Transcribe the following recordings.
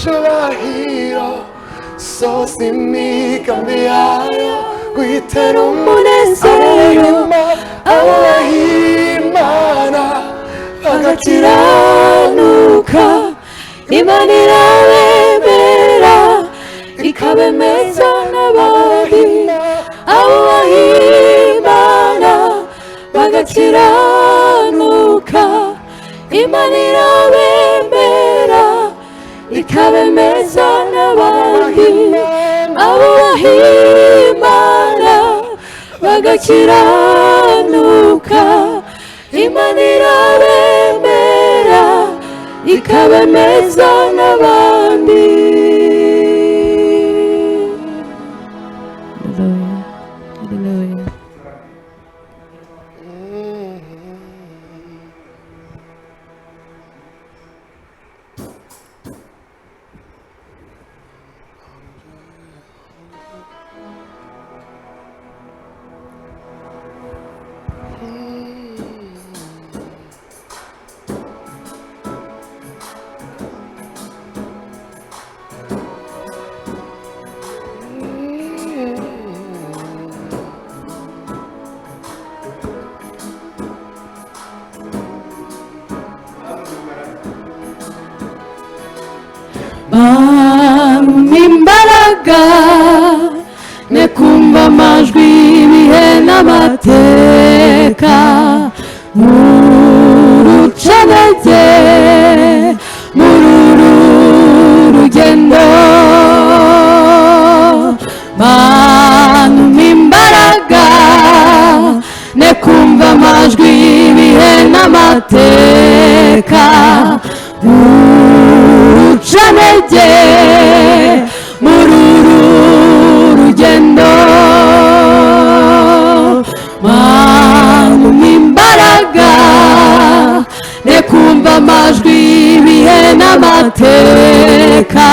Chichurahiro, so simikamiayo, guitero munesero, Allahimana, agakiranuka, imanira wemera, ikabemeza n'abandi, Allahimana, bagakiranuka, imanira wemera, ikabemeza n'abandi, Allahimana, bagakiranuka, imanira wemera, ikabemeza n'abandi. Hallelujah. Imbaraga nekumva amajwi ibihe n'amateka murucanege mururu rugendo bantu imbaraga nekumva amajwi ibihe n'amateka murucanege mururu rugendo bantu imbaraga nekumva amajwi ibihe n'amateka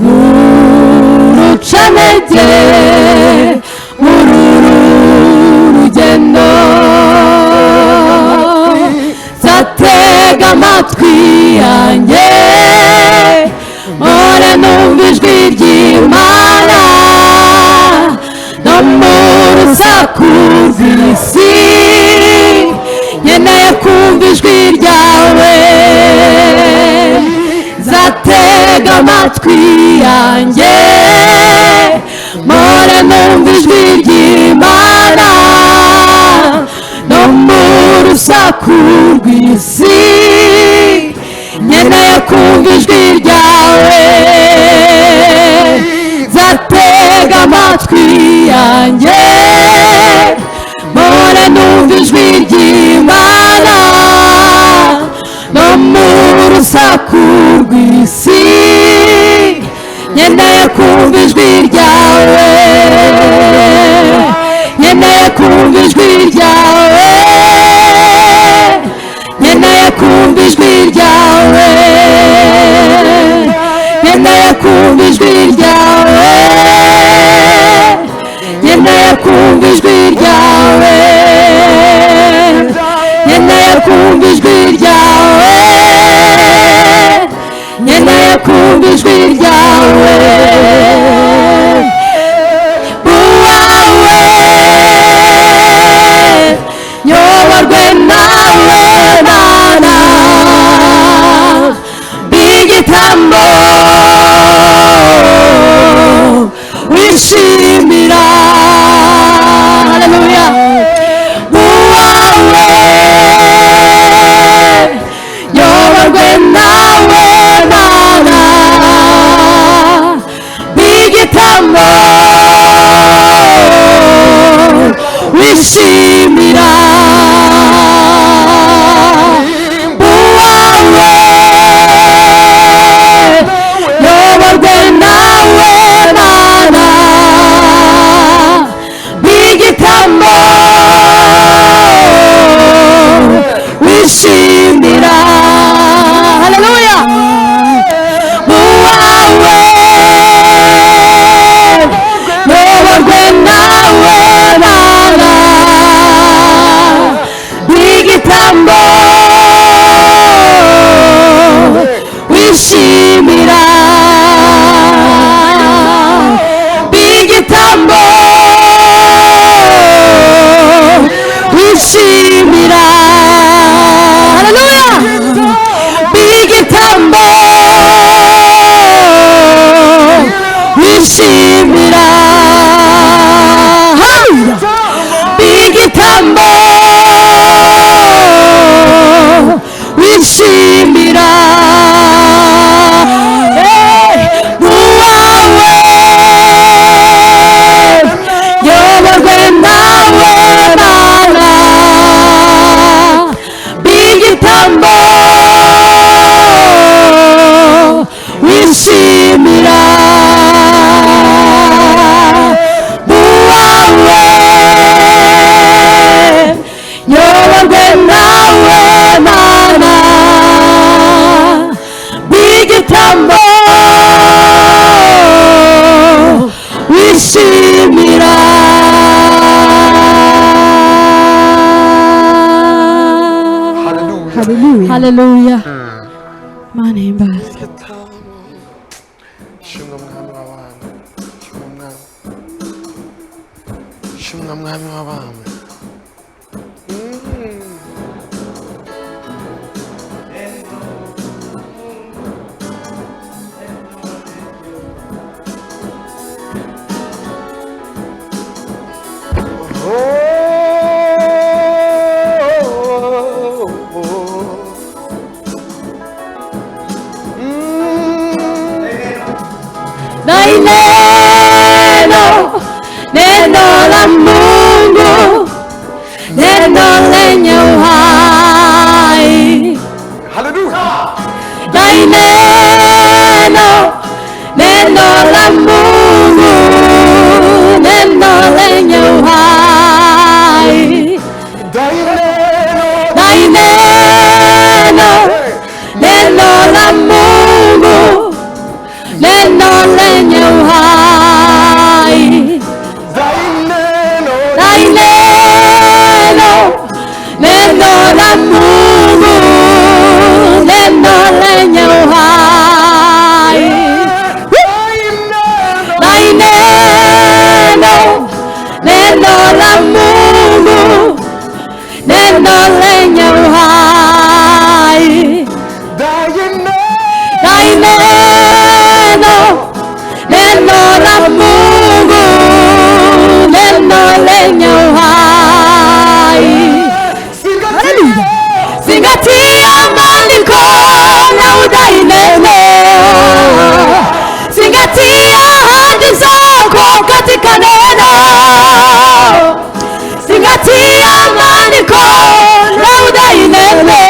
murucanege mururu rugendo zatega amatwi yanjye mpore numva ijwi ry'Imana no mu rusaku rw'isi nkeneye kumva ijwi ryawe zatega amatwi yanjye mpore numva ijwi ry'Imana no mu rusaku rw'isi nkeneye kumva ijwi ryawe zatega amatwi yanjye mpore numva ijwi ry'Imana no mu rusaku rw'isi nkeneye kumva ijwi ryawe nkeneye kumva ijwi ryawe nkeneye kumva ijwi ryawe nkeneye kumva ijwi ryawe nkeneye kumva ijwi ryawe nkeneye kumva ijwi ryawe nkeneye kumva ijwi ryawe uwawe nyoborwe nawe Mana b'igitambo wishimira haleluya uwawe nyoborwe nawe Mana b'igitambo wishimira wishimira haleluya uwawe yoborwe nawe Mana Hallelujah. Mani basi. Neno la Mungu, neno lenye uhai. Hallelujah. Neno la Mungu, neno lenye uhai. Neno la Mungu, neno lenye uhai. Neno la Mungu, neno lenye uhai. Neno la Mungu, neno lenye uhai. Neno la Mungu, neno lenye uhai. Zingatia maandiko na udai neno. Zingatia ahadi zako katika neno. Zingatia maandiko na udai neno.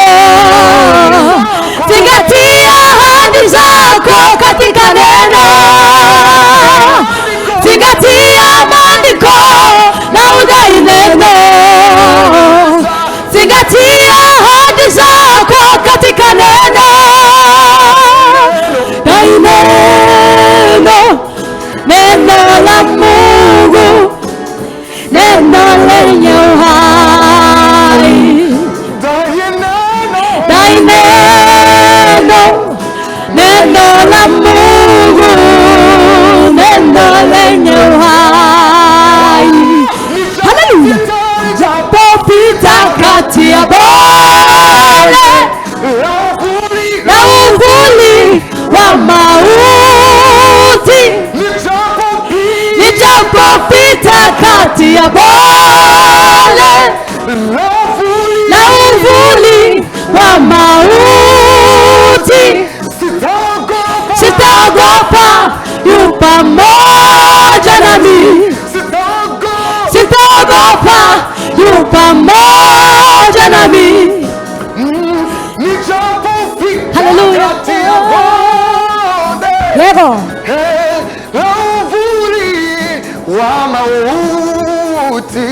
Zingatia ahadi zako katika neno. Zingatia maandiko na udai neno. Zingatia ahadi zako katika neno. Dai neno la Mungu, neno lenye uhai. Dai neno la Mungu, neno lenye uhai. Hallelujah. Japopita kati ya bonde na uvuli wa mauti, nijapopita kati ya bonde na uvuli wa mauti, sitaogopa, yu pamoja nami. Sitaogopa, yu pamoja nami. Hallelujah. Yego. Wa mauti,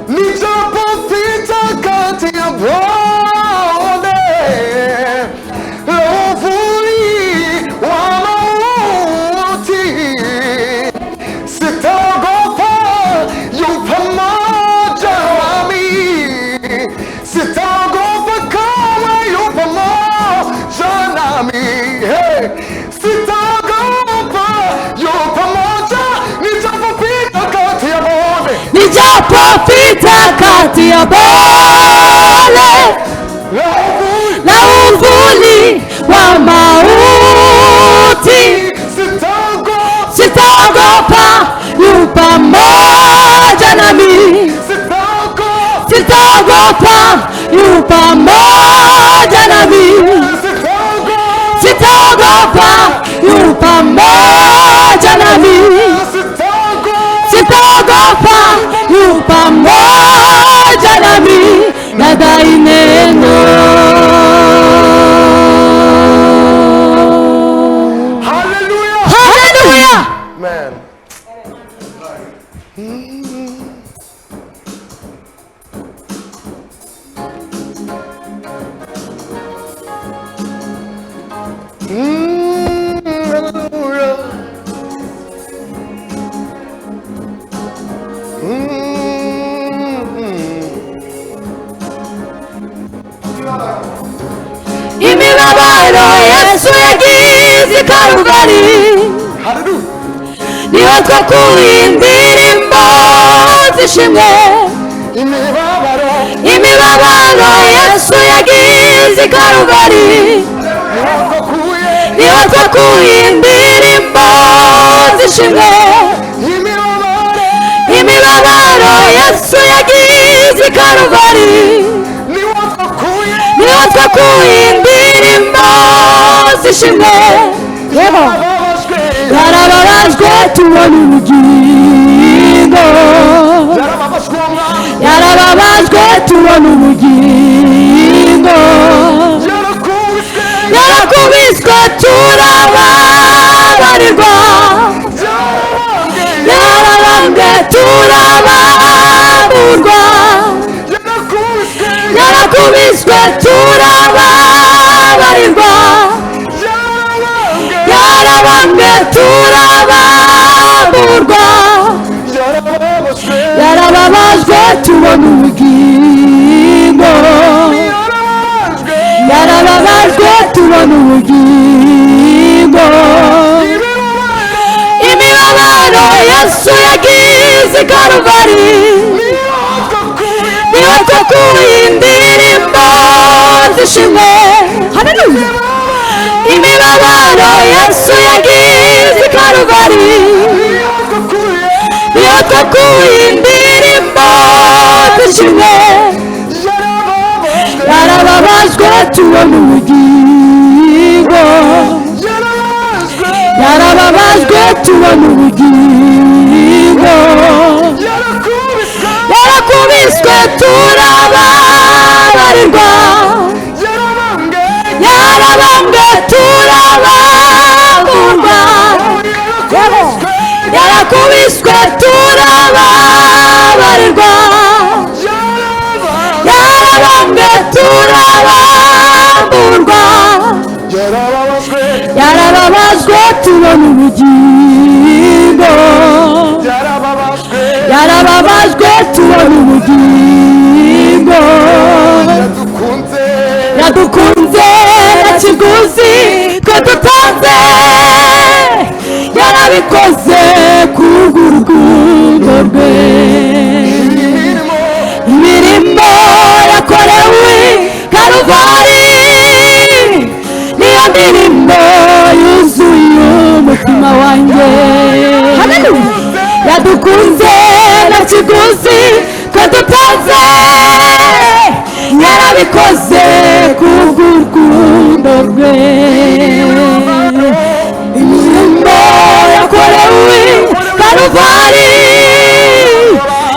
nijapopita kati ya bonde la uvuli wa mauti, sitaogopa, yu pamoja nami. Sitaogopa kama yu pamoja nami. Sitaogopa, yu pamoja, nijapopita kati ya bonde. Nijapopita kati ya bonde na uvuli wa mauti, sitaogopa, yu pamoja nami. Sitaogopa, yu pamoja nami. Sitaogopa, yu pamoja nami. Sitaogopa, yu pamoja nami. Nadai neno. Hallelujah. Hallelujah. Man. imibabaro Yesu yagize i Karuvali Hallelujah. niho twakuye indirimbo z'ishimwe imibabaro Yesu yagize i Karuvali niho twakuye indirimbo z'ishimwe imibabaro Yesu yagize i Karuvali niho twakuye indirimbo z'ishimwe yarababajwe tubona ubugingo yarababajwe tubona ubugingo yarakubiswe turababarirwa yarabambwe turababurwa yarakubiswe turababarirwa yarabambwe turababurwa yarababajwe tubona ubugingo yarababajwe tubona ubugingo imibabaro Yesu yagize i Karuvali niho twakuye indirimbo z'ishimwe haleluya imibabaro Yesu yagize i Karuvali niho twakuye indirimbo z'ishimwe yarababajwe tubona ubugingo yarababajwe tubona ubugingo yarakubiswe turababarirwa yarabambwe turababurwa yarakubiswe turababarirwa yarabambwe turababurwa yarababajwe tubona ubugingo yarababajwe tubona ubugingo yadukunze na kiguzi twe dutanze yarabikoze kubw'urukundo rwe imirimo yakorewe Karuvali niyo ndirimbo yuzuye umutima wanjye yadukunze na kiguzi twe dutanze yarabikoze kubw'urukundo rwe imirimo yakorewe Karuvali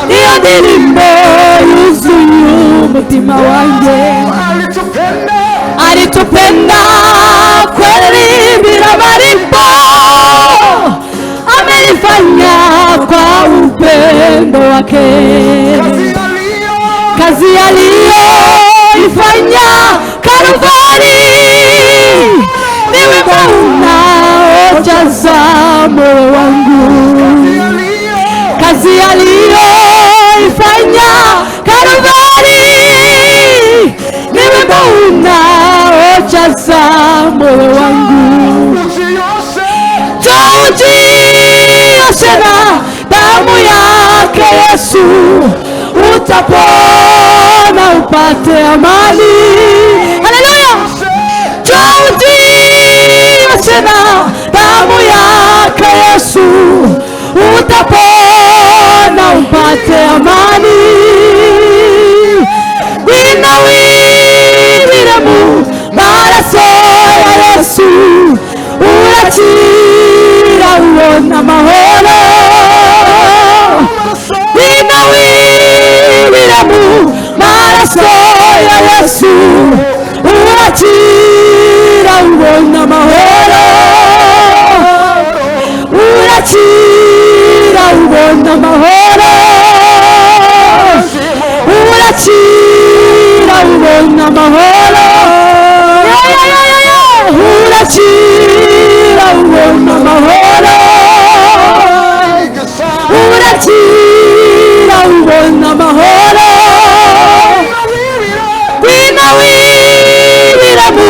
niyo ndirimbo yuzuye umutima wanjye alitupenda kweli bila malipo amenifanya kwa upendo wake kazi aliyoifanya Karuvali niwe unaojaza moyo wangu kazi aliyoifanya Karuvali niwe unaojaza moyo wangu tujioshe na damu yake Yesu utapona upate amani haleluya tujioshe na damu yake Yesu utapona upate amani winawiremu maraso ya Yesu urakira ubona amahoro winawiremu maraso ya Yesu urakira ubona amahoro urakira ubona amahoro urakira ubona amahoro urakira ubona amahoro urakira ubona amahoro winawiremu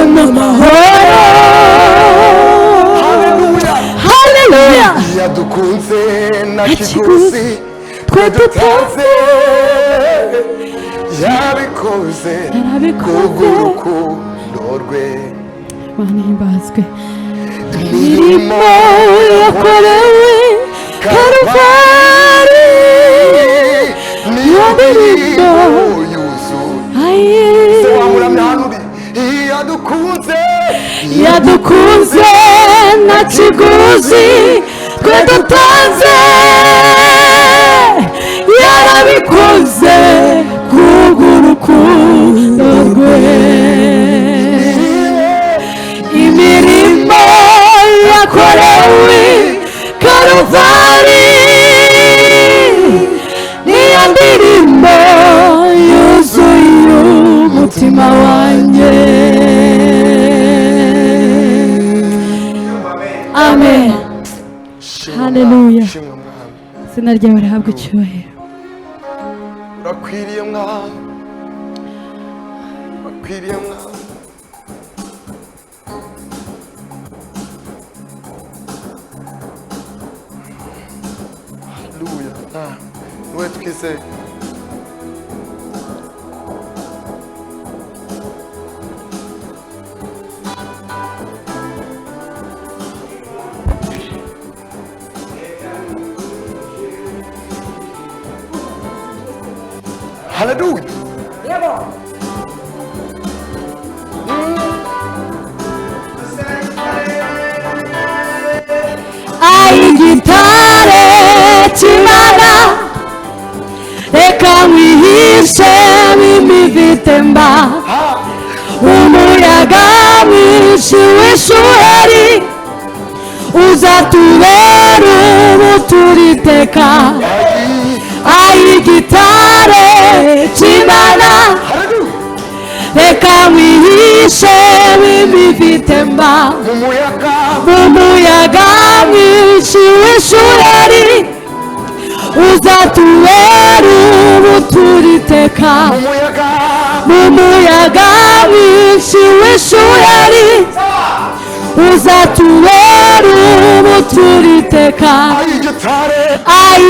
n'amahoro. Haleluya. yadukunze nta kiguzi twe dutanze, yabikoze kubw'urukundo rwe. Mana himbazwe. Imirimo yakorewe Karuvali niyo ndirimbo yuzuye. Se wamuramya hano uri. yadukunze nta kiguzi twe dutanze, yarabikoze kubw'urukundo rwe. Imirimo yakorewe Karuvali niyo ndirimbo yuzuye umutima wanjye. Amen. Haleluya. Izina ryawe rihabwe icyubahiro. urakwiriye mwami, urakwiriye mwami. Haleluya. Niwe twizeye. Haleluya. Igitare cy'Imana, reka nkwihishe imivu itemba, umuyaga mwinshi w'ishuheri uzatubera ubuturiteka. Igitare cy'Imana, reka nkwihishe imivu itemba, umuyaga mwinshi w'ishuheri uzatubera ubuturiteka. Umuyaga mwinshi w'ishuheri uzatubera ubuturiteka.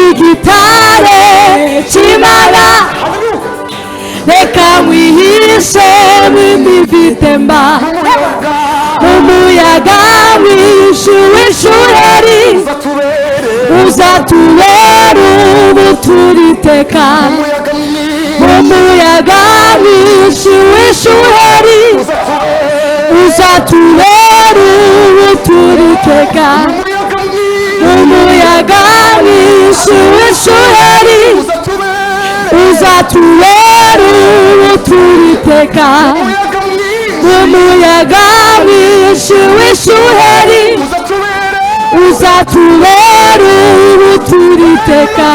Igitare cy'Imana, reka nkwihishe imivu itemba, umuyaga mwinshi w'ishuheri uzatubera ubuturiteka. umuyaga mwinshi w'ishuheri uzatubera ubuturiteka. umuyaga mwinshi w'ishuheri uzatubera ubuturiteka. umuyaga mwinshi w'ishuheri uzatubera ubuturiteka.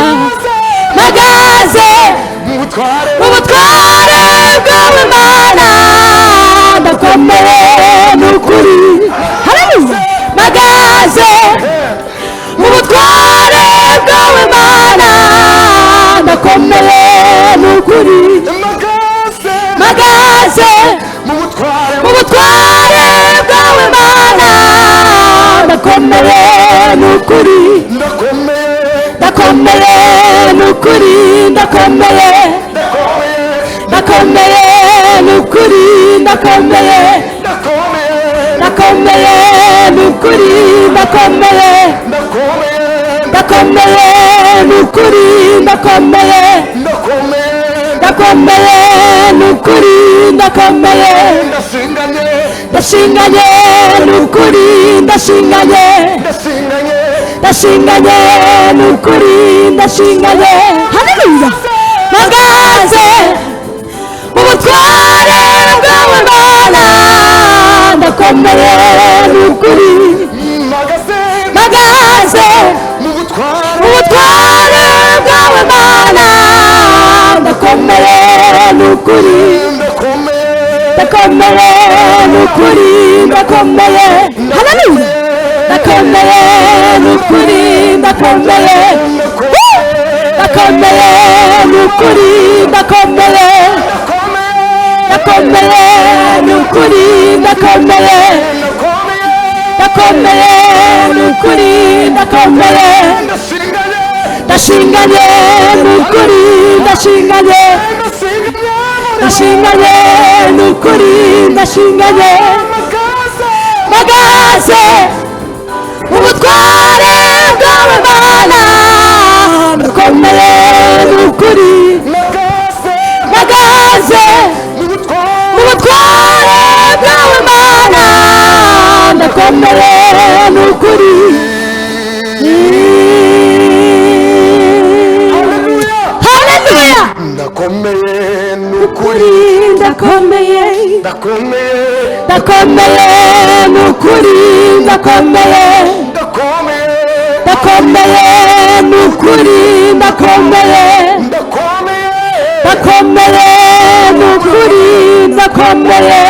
Magaze ubutware bwawe Mana, ndakomeye n'ukuri. Haleluya. Magaze ubutware bwawe Mana, ndakomeye n'ukuri. Magaze ubutware bwawe Mana, ndakomeye n'ukuri. Ndakomeye n'ukuri, ndakomeye n'ukuri, ndakomeye n'ukuri, ndakomeye n'ukuri, ndakomeye n'ukuri, ndakomeye ndashinganye n'ukuri, ndashinganye n'ukuri, ndashinganye. Haleluya. Magaze ubutware bwawe Mana, ndakomeye n'ukuri. Magaze ubutware bwawe Mana, ndakomeye n'ukuri. ndakomeye n'ukuri, ndakomeye. Haleluya. ndakomeye n'ukuri, ndakomeye n'ukuri, ndakomeye n'ukuri, ndakomeye ndakomeye ndakomeye n'ukuri ndakomeye ndashinganye n'ukuri ndashinganye ndashinganye n'ukuri ndashinganye magaze ubutware bwawe Mana ndakomeye n'ukuri magaze ubutware bwawe Mana ndakomeye n'ukuri haleluya ndakomeye n'ukuri ndakomeye ndakomeye ndakomeye n'ukuri ndakomeye ndakomeye ndakomeye n'ukuri ndakomeye ndakomeye ndakomeye n'ukuri ndakomeye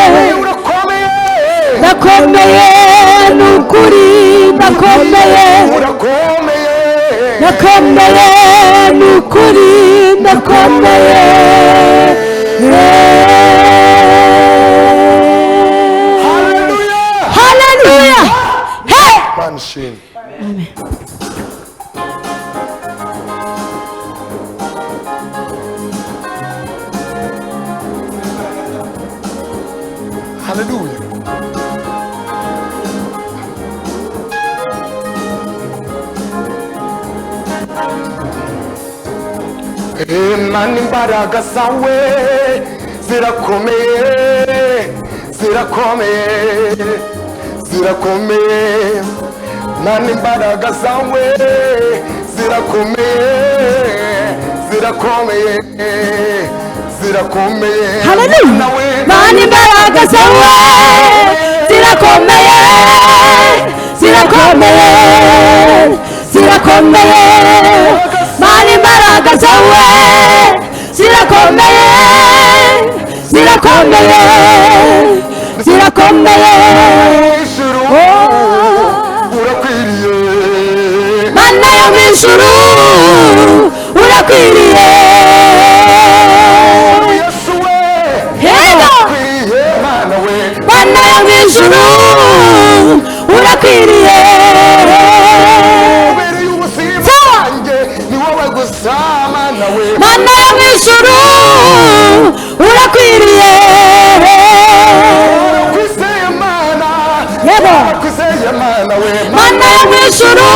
ndakomeye n'ukuri ndakomeye ndakomeye n'ukuri ndakomeye haleluya hey amen haleluya Imana imbaraga zawe zirakomeye zirakomeye zirakomeye Imana imbaraga zawe zirakomeye zirakomeye zirakomeye haleluya Imana imbaraga zawe zirakomeye zirakomeye zirakomeye Imana imbaraga zawe zirakomeye zirakomeye zirakomeye urakwiriye Mana yo mu ijuru urakwiriye Mana yo mu ijuru urakwiriye Mana yo mu ijuru urakwiriye Mana yo mu ijuru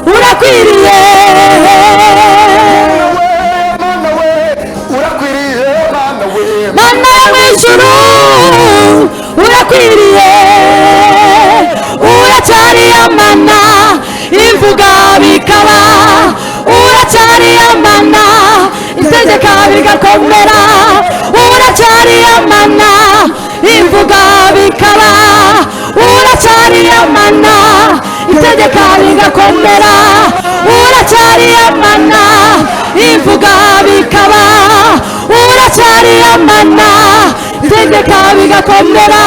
urakwiriye Mana yo mu ijuru urakwiriye uracyari Mana imvuga bikaba uracyari Mana itegeka bigakomera uracyari Mana imvuga bikaba uracyari Mana itegeka bigakomera uracyari Mana imvuga bikaba uracyari Mana itegeka bigakomera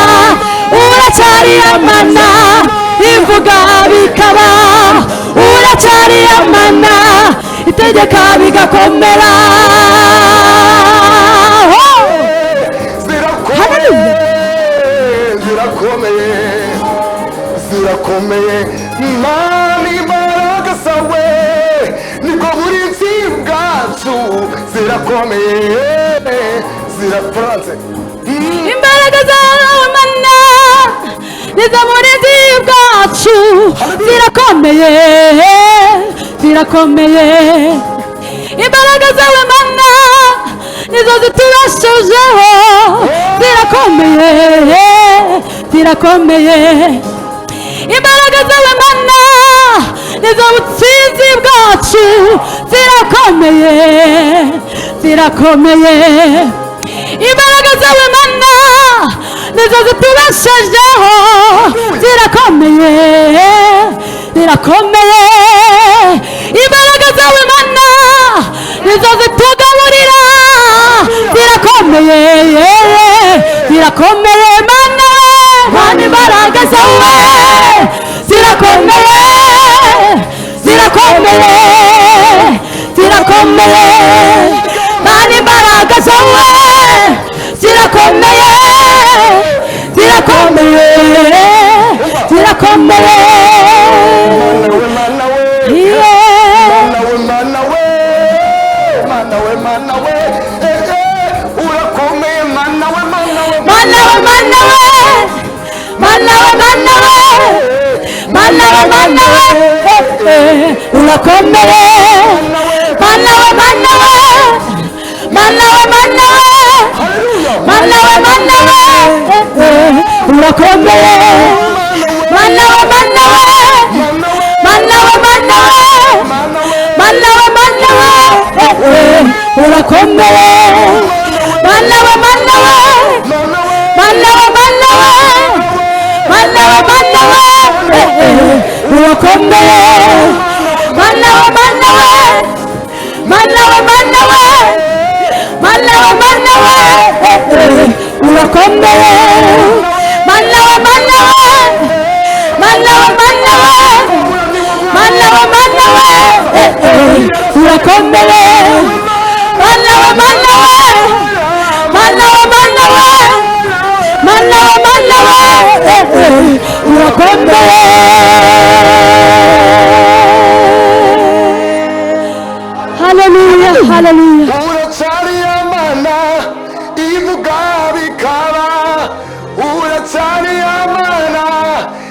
uracyari Mana imvuga bikaba uracyari Mana itegeka bigakomera zirakomeye zirakomeye Imana imbaraga zawe nibwo burinzi bwacu zirakomeye zirapanze imbaraga zawe Mana nizo burinzi bwacu zirakomeye zirakomeye imbaraga zawe Mana nizo zitubeshejeho zirakomeye zirakomeye imbaraga zawe Mana nizo butsinzi bwacu zirakomeye zirakomeye imbaraga zawe Mana nizo zitubeshejeho zirakomeye zirakomeye imbaraga zawe Mana nizo zitugaburira zirakomeye zirakomeye Mana Mana imbaraga zawe zirakomeye zirakomeye zirakomeye Mana imbaraga zawe zirakomeye mana we urakomeye mana we mana we mana we mana we mana we mana we urakomeye mana we mana we mana we mana we mana we mana we urakomeye mana we mana we mana we mana we mana we mana we urakomeye mana we mana we mana we mana we mana we mana we urakomeye mana we mana we mana we mana we mana we mana we urakomeye mana we mana we mana we mana we mana we mana we urakomeye. Hallelujah, hallelujah. Uracyari Imana ivuga bikaba, uracyari Imana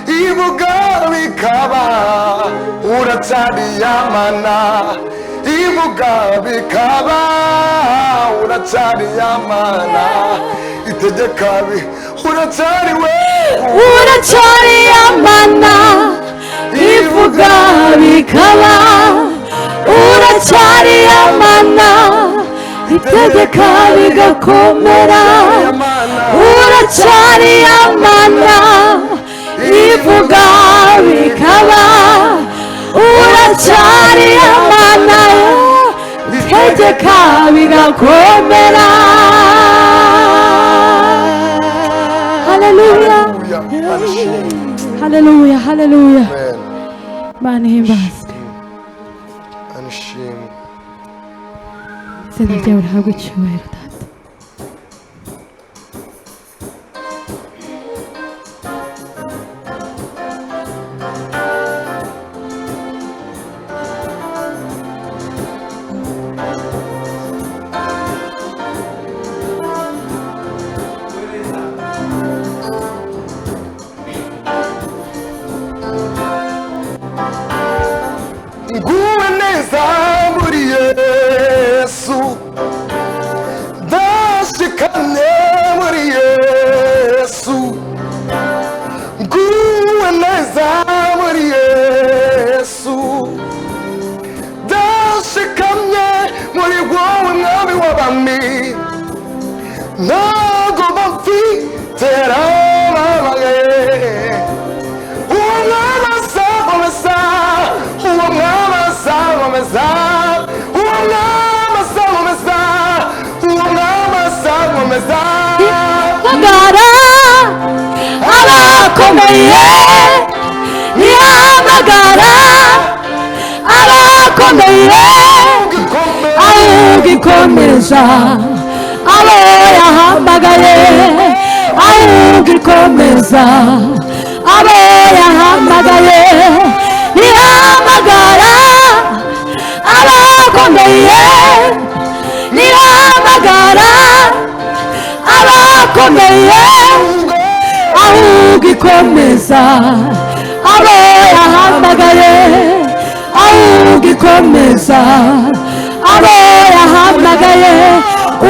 ivuga bikaba, uracyari Imana ivuga bikaba, uracyari Imana itegeka uracyari we, uracyari Imana ivuga bikaba, uracyari Imana itegeka bigakomera, uracyari Imana ivuga bikaba, uracyari Imana itegeka bigakomera. Hallelujah, hallelujah, hallelujah. Mana himbazwe, anishimwe izina ryawe rihabwe icyubahiro data. nguwe neza muri Yesu, ndashikanye muri Yesu, nguwe neza muri Yesu, ndashikanye muri wowe mwami w'abami, ntago mfite ababaye, uwo mwami azamumesa, uwo mwami azamumesa, uwo mwami azamumesa, uwo mwami azamumesa. Hamagara abakomeye, nihamagara abakomeye, ahubwo ikomeza abo yahamagaye, ahubwo ikomeza abo yahamagaye, nihamagara abakomeye, nihamagara abakomeye, ahubwo ikomeza abo yahamagaye, ahubwo ikomeza abo yahamagaye.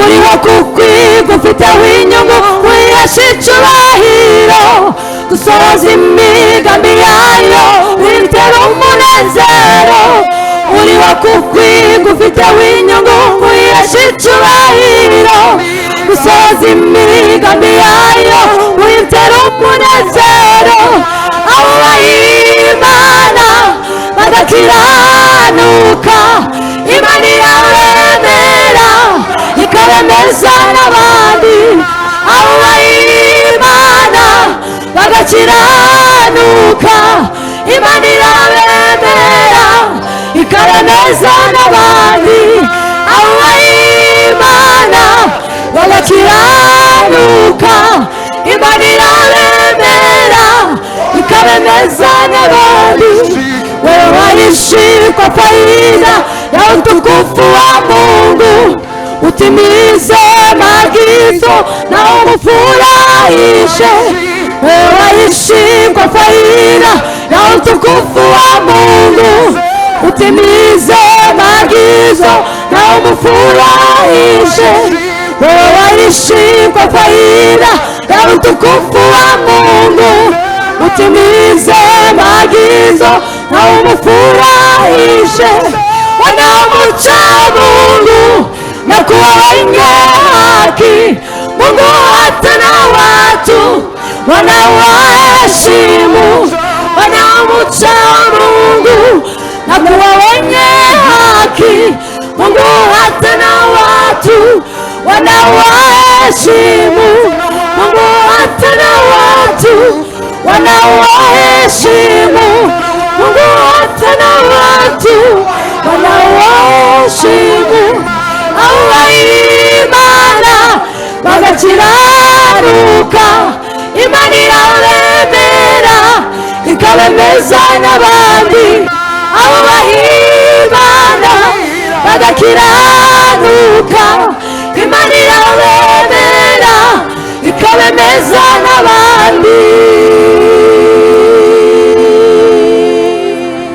Uriho kukwiga ufiteho inyungu, wihesha icyubahiro, dusohoza imigambi yayo, witera umunezero. Uriho kukwiga ufiteho inyungu, wihesha icyubahiro, dusohoza imigambi yayo, witera umunezero. Abo Imana bagakiranuka, Imana irabemera ikabemeza n'abandi. Abo Imana bagakiranuka, Imana irabemera ikabemeza n'abandi. Abo Imana bagakiranuka, Imana irabemera ikabemeza n'abandi. Wewe walishikwa faida ya utukufu wa Mungu, utimize maagizo na umfurahishe. Wewe walishikwa faida na utukufu wa Mungu utimize maagizo na umfurahishe. Wewe waishi kwa faida na utukufu wa Mungu utimize maagizo na umfurahishe. Wanaomcha Mungu na kuwa wenye haki, Mungu hata na watu wanawaheshimu. Wanaomcha Mungu na kuwa wenye haki, Mungu hata na watu wanawaheshimu. Mungu hata na watu wanawaheshimu. Mungu hata na watu wanawaheshimu. Imana bagakiranuka, imana irabemera ikabemeza n'abandi. Imana bagakiranuka, imana irabemera ikabemeza n'abandi.